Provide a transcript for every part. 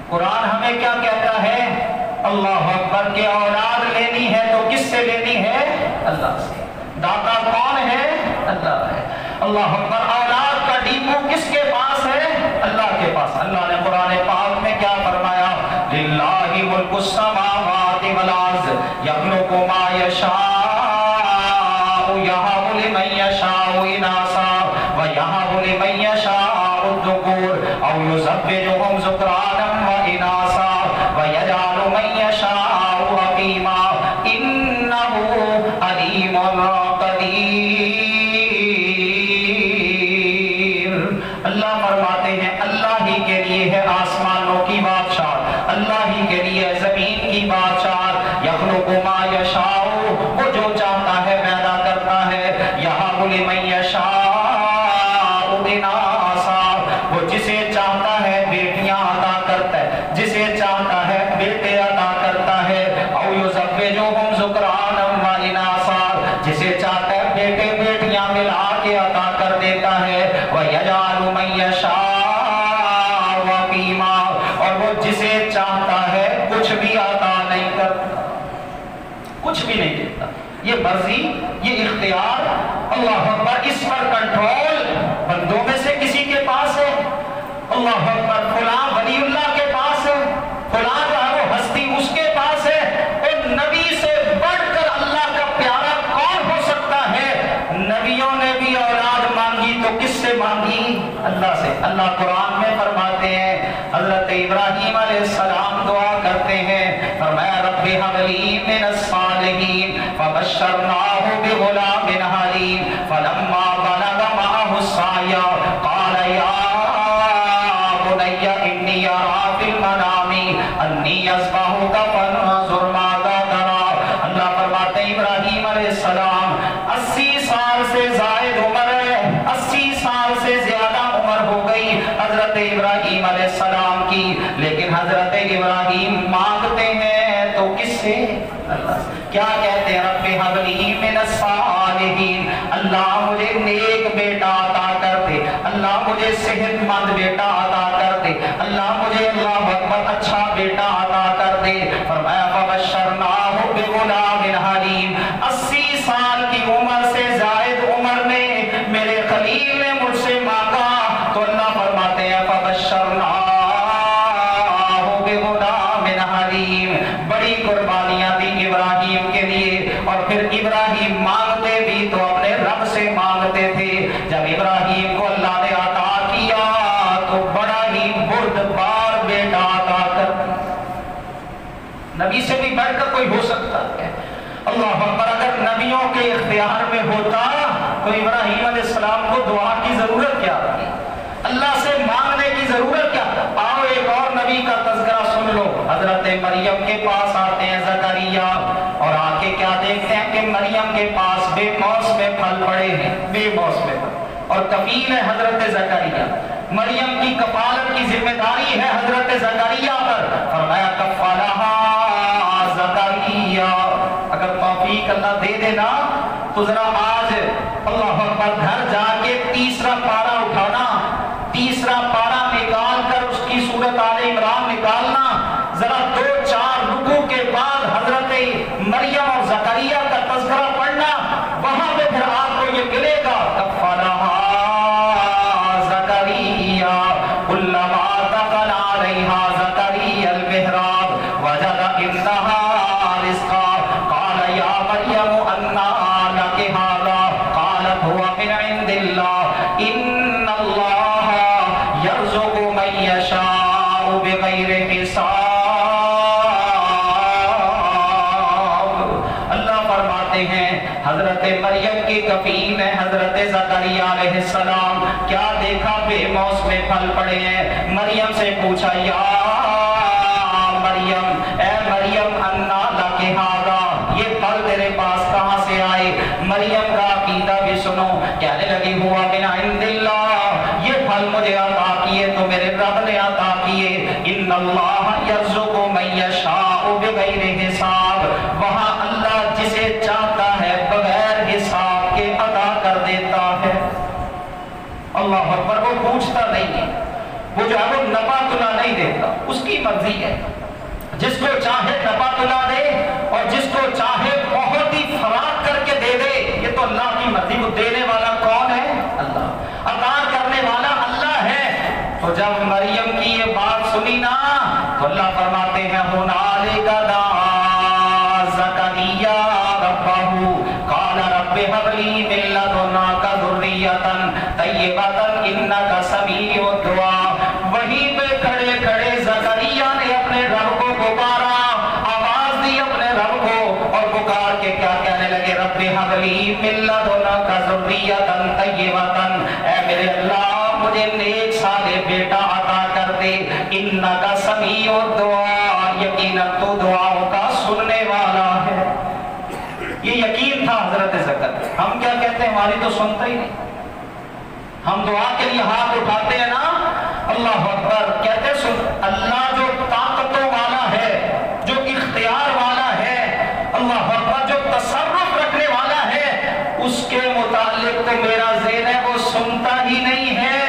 قرآن ہمیں کیا کہتا ہے؟ اللہ اکبر کہ اولاد لینی ہے تو کس سے لینی ہے؟ اللہ سے۔ داتا کون ہے؟ اللہ ہے۔ اللہ اکبر اولاد کا ڈیپو کس کے پاس ہے؟ اللہ کے پاس۔ اللہ نے قرآن پاک میں کیا فرمایا؟ للہ ملک السماوات والارض یخلق ما یشاء یہب لمن یشاء اناثا ویہب لمن یشاء الذکور او یزوجہم ذکرانا واناثا ویجعل من یشاء عقیما انہ علیم قدیر۔ اللہ فرماتے ہیں اللہ ہی کے لیے ہے آسمانوں کی بادشاہ، اللہ ہی کے لیے زمین کی بادشاہ۔ یخلق ما یشاء، وہ جو چاہتا ہے پیدا کرتا ہے۔ یہب لمن یشاء اناثا، وہ جسے چاہتا ہے بیٹیاں عطا کرتا ہے، جسے چاہتا ہے بیٹے عطا کرتا ہے۔ او یزوجہم ذکرانا واناثا، جسے چاہتا ہے بیٹے بیٹیاں ملا کے عطا کر دیتا ہے۔ وَيَجْعَلُ مَن يَشَاءُ عَقِيمًا، اور وہ جسے چاہتا ہے کچھ بھی عطا نہیں کرتا، کچھ بھی نہیں دیتا۔ یہ مرضی، یہ اختیار، اللہ اکبر، اس پر کنٹرول بندوں میں سے کسی کے پاس ہے؟ اللہ اکبر، فلاں ولی اللہ کے پاس ہے، فلاں جو ہے وہ ہستی اس کے پاس ہے۔ اور نبی سے بڑھ کر اللہ کا پیارا کون ہو سکتا ہے؟ نبیوں نے بھی اولاد مانگی تو کس سے مانگی؟ اللہ سے۔ اللہ قرآن میں فرماتے ہیں، حضرت ابراہیم علیہ السلام دعا کرتے ہیں، فرمایا رب ہب لی من الصالحین فبشرناہ بغلام حلیم فلما بلغ معہ السعی قال یا بنی انی ارى فی المنام انی اذبحک فانظر ماذا تری۔ اللہ فرماتے ہیں ابراہیم علیہ السلام 80 سال سے زائد عمر ہے، 80 سال سے زیادہ عمر ہو گئی حضرت ابراہیم علیہ السلام کی، لیکن حضرت ابراہیم مانگتے ہیں تو کس سے؟ اللہ سے۔ کیا کہتے ہیں؟ رب ہب لی من الصالحین، اللہ مجھے نیک بیٹا عطا کر دے، اللہ مجھے صحت مند بیٹا عطا کر دے، اللہ مجھے اللہ اکبر اچھا بیٹا عطا کر دے۔ فرمایا فبشرناہ بغلام حلیم، 80 سال کی عمر سے زائد عمر میں میرے خلیل نے مجھ سے مانگا تو اللہ فرماتے ہیں فبشرناہ بغلام حلیم، بڑی قربانیاں دی ابراہیم کے لیے۔ اور پھر ابراہیم مانگتے بھی تو اپنے رب سے مانگتے تھے۔ جب ابراہیم کو اللہ نے عطا کیا تو بڑا ہی بردبار بیٹا عطا کر، نبی سے بھی بڑھ کر کوئی ہو سکتا ہے؟ اللہ اکبر، اگر نبیوں کے اختیار میں ہوتا تو ابراہیم علیہ السلام کو دعا کی ضرورت کیا تھی؟ اللہ سے مانگنے کی ضرورت کیا؟ آؤ ایک اور نبی کا تذکرہ سن لو۔ حضرت مریم کے پاس آتے ہیں زکریا، اور آ کے کیا دیکھتے ہیں کہ مریم کے پاس بے موسم پھل پڑے ہیں، بے موسم پھل، اور کفیل ہے حضرت زکریا۔ مریم کی کفالت کی ذمہ داری ہے حضرت زکریا پر۔ فرمایا کفالہا زکریا، اگر توفیق اللہ دے دینا تو ذرا آج اللہ اکبر گھر جا کے تیسرا پارہ اٹھانا، تیسرا پارہ نکال کر اس کی سورت آل عمران نکالنا، ذرا 2-4 رکوع کے بعد حضرت مریم اور زکریا کا تذکرہ پڑھنا، وہاں پہ پھر آپ کو یہ ملے گا کفالہا زکریا کلما دخل علیہا زکریا المحراب وجد عندہا رزقا قال یا مریم انّی لک ھذا قالت هو من عند اللہ ان اللہ یرزق من یشاء بغیر حساب۔ اللہ فرماتے ہیں حضرت مریم کی کفیل ہے حضرت زکریا علیہ السلام، کیا دیکھا بے موسم پھل پڑے ہیں، مریم سے پوچھا یا مریم، اے مریم انّی لک ھذا، یہ پھل تیرے پاس کہاں سے آئے؟ مریم کا عقیدہ بھی سنو، کہنے لگی ہوا من عند اللہ، یہ پھل مجھے عطا کیے تو میرے رب نے عطا کیے۔ ان اللہ یرزق من یشاء بغیر حساب، وہاں اللہ جسے چاہتا ہے بغیر حساب کے عطا کر دیتا ہے۔ اللہ اکبر، وہ پوچھتا نہیں ہے، وہ جو ہے وہ نپا تلا نہیں دیکھتا، اس کی مرضی ہے، جس کو چاہے نفع تلا دے اور جس کو چاہے بہت ہی فراغ کر کے دے دے، یہ تو اللہ کی مرضی۔ وہ دینے والا کون ہے؟ اللہ۔ عطا کرنے والا اللہ ہے۔ تو جب مریم کی یہ بات سنی نا تو اللہ فرماتے ہیں ہنالک دعا زکریا ربہ قال رب هب لي من لدنك ذرية طیبة انك سمیع الدعاء۔ وہیں پہ کھڑے کھڑے زکریا نے اپنے رب کو پکارا، آواز دی اپنے رب کو، اور پکار کے کیا کہنے لگے؟ رب هب لي من لدنك ذرية طیبة، اے میرے اللہ مجھے نیک صالح بیٹا عطا کر دے، انکا سمیع الدعاء، یقیناً تو دعاؤں کا سننے والا ہے۔ یہ یقین تھا حضرت زکریا۔ ہم کیا کہتے ہیں؟ ہماری تو سنتا ہی نہیں۔ ہم دعا کے لیے ہاتھ اٹھاتے ہیں نا، اللہ اکبر کہتے سن، اللہ جو طاقتوں والا ہے، جو اختیار والا ہے، اللہ اکبر جو تصرف رکھنے والا ہے، اس کے متعلق تو میرا ذہن ہے وہ سنتا ہی نہیں ہے،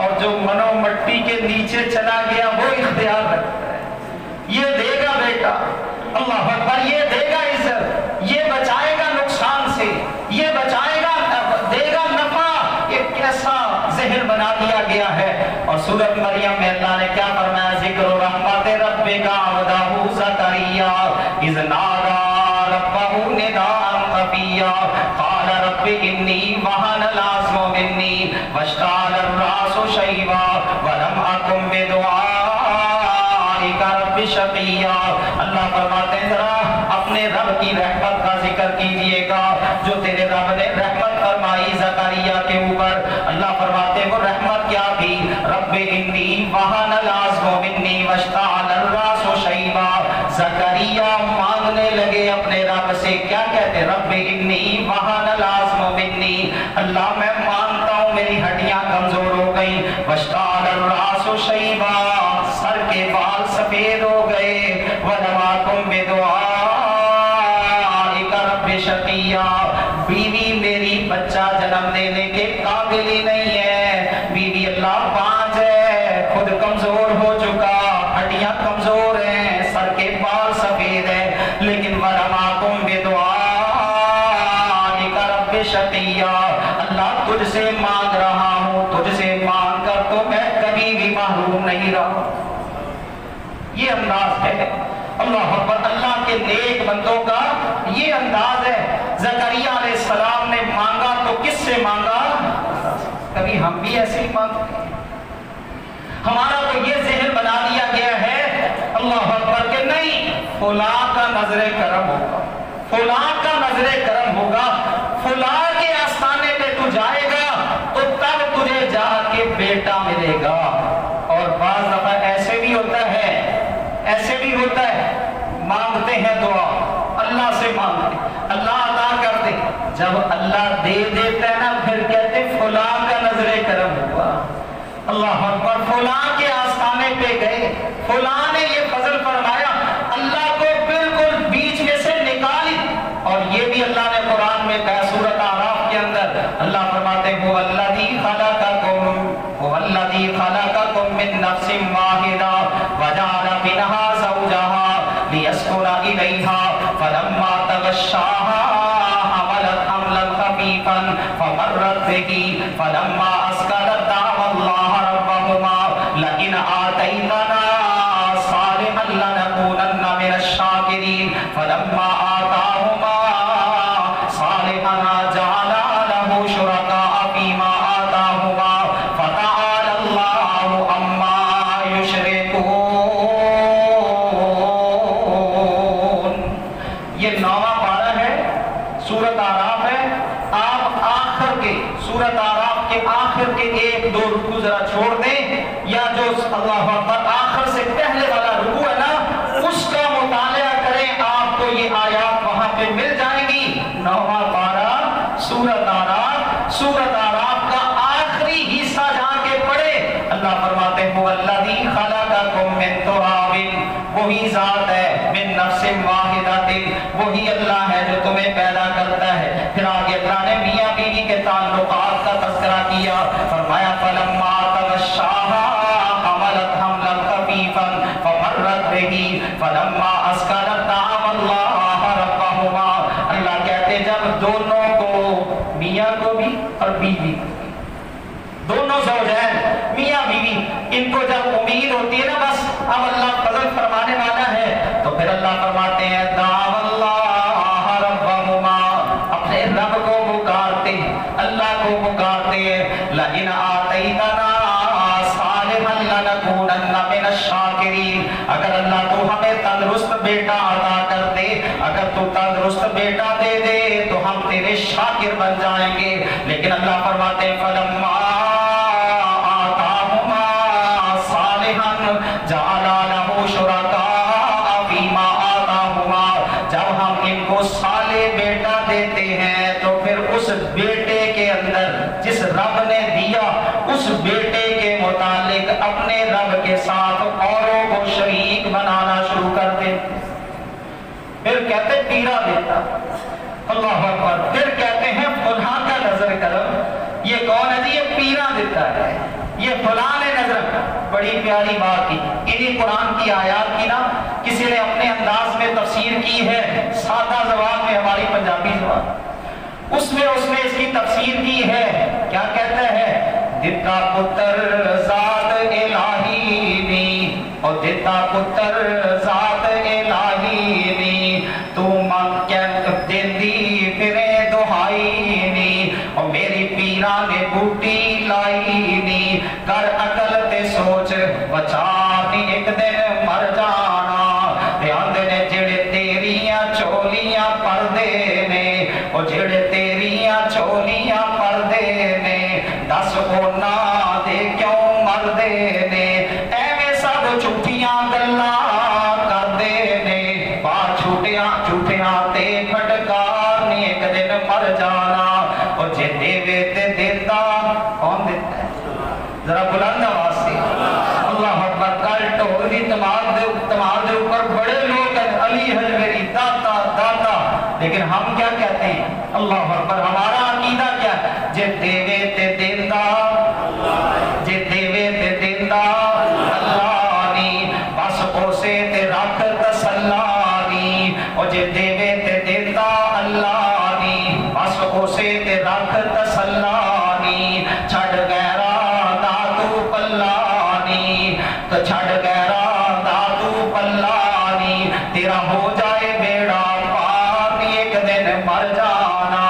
اور جو منو مٹی کے نیچے چلا گیا وہ اختیار رکھتا ہے۔ یہ دے گا بیٹا، اللہ اکبر، یہ دے گا عزت، یہ بچائے گا نقصان سے، یہ بچائے گا، دے گا نفع۔ یہ کیسا ذہن بنا دیا گیا ہے۔ اور سورۃ مریم میں اللہ نے کیا فرمایا؟ ذکر رحمت ربک عبدہ زکریا اذ نادى ربہ نداء خفیا قال رب انی وہن العظم منی واشتعل الراس شیبا ولم اکن بدعائک رب شقیا۔ اللہ فرماتے ہیں ذرا اپنے رب کی رحمت کا ذکر کیجئے گا، جو تیرے رب نے رحمت فرمائی زکریا کے اوپر۔ اللہ فرماتے ہیں وہ رحمت کیا تھی؟ رب انی وہن العظم منی واشتعل الراس شیبا۔ زکریا مانگنے لگے اپنے رب سے، کیا کہتے؟ رب انی وہن العظم منی، اللہ میں مانتا ہوں میری ہڈیاں کمزور ہو گئیں، واشتعل الراس شیبا، سر کے بال سفید ہو گئے، ولم اکن بدعائک رب شقیا، بیوی میری بچہ جنم دینے کے قابل ہی نہیں ہے، بیوی اللہ پانچ ہے، خود کمزور ہو چکا، ہڈیاں کمزور ہیں، سر کے بال سفید ہیں، لیکن ولم اکن بدعائک رب شقیا، اللہ تجھ سے مانگ رہا ہوں، تجھ سے مانگ کر تو میں کبھی بھی محروم نہیں رہا۔ یہ انداز ہے اللہ اکبر، اللہ کے نیک بندوں کا یہ انداز ہے۔ زکریا علیہ السلام نے مانگا تو کس سے مانگا؟ کبھی ہم بھی ایسے ہی مانگتے ہیں؟ ہمارا تو یہ ذہن بنا دیا گیا ہے اللہ اکبر کہ نہیں، فلاں کا نظر کرم ہوگا، فلاں کا نظر کرم ہوگا، فلاں کے آستانے پہ تو جائے گا تو تب تجھے جا کے بیٹا ملے گا۔ اور بعض دفعہ ایسے بھی ہوتا ہے، ایسے بھی ہوتا ہے، مانگتے ہیں دعا، اللہ سے مانگتے، اللہ عطا کرتے، جب اللہ دے دیتا ہے نا پھر کہتے فلاں کا نظر کرم ہوا۔ اللہ اکبر، فلاں کے آستانے پہ گئے، فلاں نے یہ فضل فرمایا، اللہ کو بالکل بیچ میں سے نکالی۔ اور یہ بھی اللہ نے قرآن میں کہا سورۃ اعراف کے اندر، اللہ فرماتے ہیں هو الذی خلقکم من نفس واحدہ وجعل منها زوجها لیسکن الیہا فلما تغشاها حملت حملا خفیفا فمرت به فلما اسکنت دعوا اللہ ربهما لئن آتیتنا صالحا لنکونن من الشاکرین فلما آتاهما صالحا جعلا له شرکاء فیما آتاهما فتعالى اللہ عما یشرکون۔ یہ 9واں پارہ ہے، سورۃ اعراف ہے۔ آپ آخر کے سورۃ اعراف کے آخر کے ایک دو رکوع ذرا چھوڑ دیں، یا جو اللہ اکبر آخر سے پہلے والا رکوع ہے نا اس کا مطالعہ کریں، آپ کو یہ آیات وہاں پہ مل جائیں گی۔ 9واں پارہ سورۃ اعراف، سورۃ اعراف کا آخری حصہ جا کے پڑھے، اللہ فرماتے ہیں هو الذی خلقکم من تراب، وہی ذات ہے، من نفس واحدۃ، وہی اللہ ہے جو تمہیں پیدا کرتا ہے۔ پھر آگے اللہ نے میاں بیوی کے تعلقات کا تذکرہ کیا، فرمایا فلما تغشاها حملت حملا خفیفا خفيفا فمرت به فلما أسكنت دعوا الله ربهما. اللہ کہتے جب دونوں کو, میاں کو بھی اور بیوی, دونوں زوجین میاں بیوی, ان کو جب امید ہوتی ہے نا بس اب اللہ فضل فرمانے والا ہے, تو پھر اللہ فرماتے ہیں دعوا اللہ ربهما, اپنے رب کو پکارتے, اللہ کو پکارتے ہیں. لئن آتیتنا صالحا لنکونن من الشاکرین, اگر اللہ تو ہمیں تندرست بیٹا عطا کر دے, اگر تو تندرست بیٹا دے دے تو ہم تیرے شاکر بن جائیں گے. لیکن اللہ فرماتے ہیں فلما آتاہما صالحا جعل لہ شرکاء فیما آتاہما, جب ہم ان کو صالح بیٹا دیتے ہیں تو پھر اس بیٹے کے اندر جس رب نے دیا اس بیٹے کے متعلق اپنے رب کے ساتھ اوروں کو شریک بنانا شروع کر دے. پھر کہتے پیرا دیتا, اللہ اکبر, پھر کہتے ہیں فلاں کا نظر کرم, یہ کون ہے جی, یہ پیرا دیتا ہے, یہ فلاں نے نظر. بڑی پیاری بات کی, انہی قرآن کی آیات کی نا کسی نے اپنے انداز میں تفسیر کی ہے, سادہ زبان میں, ہماری پنجابی زبان, اس میں اس کی تفسیر کی ہے. کیا کہتا ہے, دتا پتر ذات الہی نی, اور دتا پتر ذات الہی نی, تو ماں دیندی پھرے دہائی نی, اور میری پیرا نے بوٹی لائی نی, کر عقل تے سوچ بچا نی ایک دن مر جانا. دھیان دینے جڑے تیریاں چولیاں پردے نے, اور جڑے تیریاں چولیاں پردے نے, دس ہونا دے کیوں مردے نے, ایویں سب جھوٹیاں گلاں کردے نے, بار جھوٹیاں تے پھٹکار نی ایک دن مر جانا. اور جے دیوے تے دیتا, کون دیتا ہے, ذرا بلند آواز سے اللہ اکبر. کل ٹھول دی تمام دے اوپر بڑے لوگ ہیں, علی حجویری داتا داتا, لیکن ہم کیا کہتے ہیں, اللہ اکبر, ہمارا عقیدہ کیا ہے, جے دیوے تے دیتا, جے دیوے تے دیتا اللہ نی, بس اسے تے رکھ تسلانی, اور جے دیوے تے دیتا اللہ نی, بس اسے تے رکھ تسلانی. چھڑ گہرا داتو پلانی, تو چھڑ گہرا داتو پلانی, تیرا ہو جائے بیڑا پار نی ایک دن مر جانا.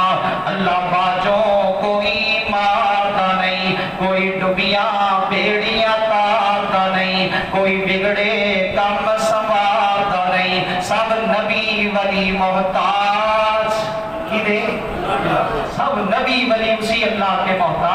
اللہ باجوں کوئی مارتا نہیں, کوئی ڈبیاں بیڑیاں تارتا نہیں, کوئی بگڑے کم سنوارتا نہیں, سب نبی ولی محتاج کی دے, سب نبی ولی اسی اللہ کے محتاج.